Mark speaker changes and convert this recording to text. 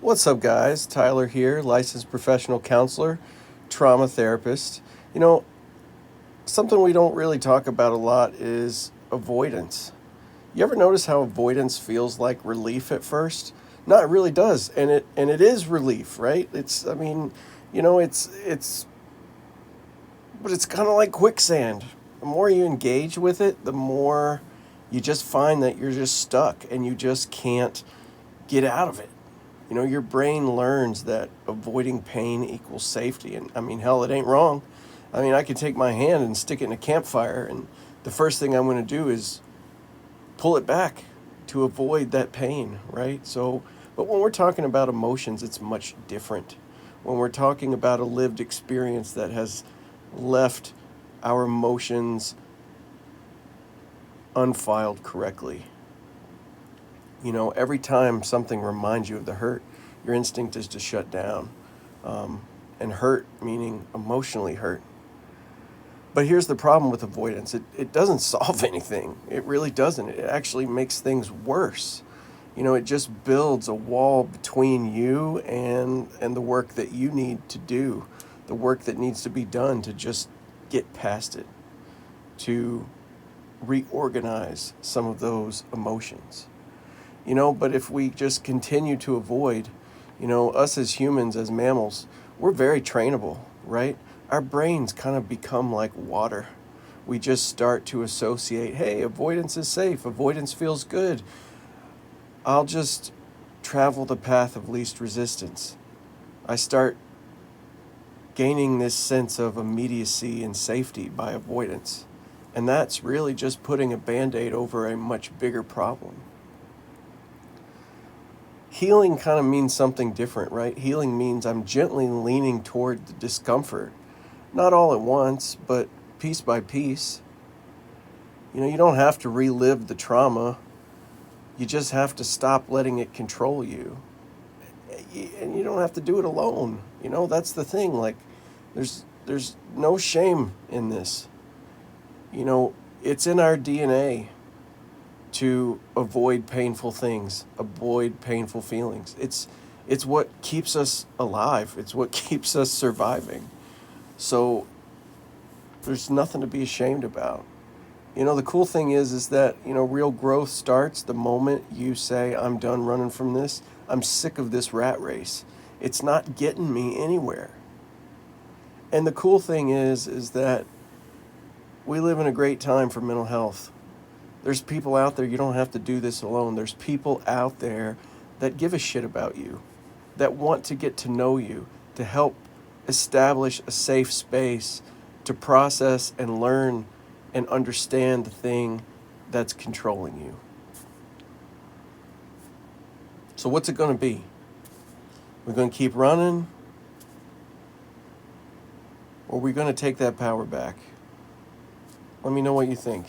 Speaker 1: What's up, guys? Tyler here, licensed professional counselor, trauma therapist. You know, something we don't really talk about a lot is avoidance. You ever notice how avoidance feels like relief at first? No, it really does, and it is relief, right? It's but it's kind of like quicksand. The more you engage with it, the more you just find that you're just stuck and you just can't get out of it. Your brain learns that avoiding pain equals safety. And hell, it ain't wrong. I could take my hand and stick it in a campfire, and the first thing I'm going to do is pull it back to avoid that pain, right? But when we're talking about emotions, it's much different. When we're talking about a lived experience that has left our emotions unfiled correctly, every time something reminds you of the hurt, your instinct is to shut down. And hurt meaning emotionally hurt. But here's the problem with avoidance, it doesn't solve anything. It really doesn't. It actually makes things worse. It just builds a wall between you and the work that you need to do, the work that needs to be done to just get past it, to reorganize some of those emotions. But if we just continue to avoid, us as humans, as mammals, we're very trainable, right? Our brains kind of become like water. We just start to associate, hey, avoidance is safe, avoidance feels good. I'll just travel the path of least resistance. I start gaining this sense of immediacy and safety by avoidance. And that's really just putting a band aid over a much bigger problem. Healing kind of means something different, right? Healing means I'm gently leaning toward the discomfort, not all at once, but piece by piece. You don't have to relive the trauma. You just have to stop letting it control you. And you don't have to do it alone. That's the thing. Like, there's no shame in this. It's in our DNA to avoid painful things, avoid painful feelings. It's what keeps us alive. It's what keeps us surviving. So there's nothing to be ashamed about. The cool thing is that, real growth starts the moment you say, I'm done running from this. I'm sick of this rat race. It's not getting me anywhere. And the cool thing is that we live in a great time for mental health. There's people out there, you don't have to do this alone. There's people out there that give a shit about you, that want to get to know you, to help establish a safe space to process and learn and understand the thing that's controlling you. So what's it going to be? We're going to keep running, or we're going to take that power back? Let me know what you think.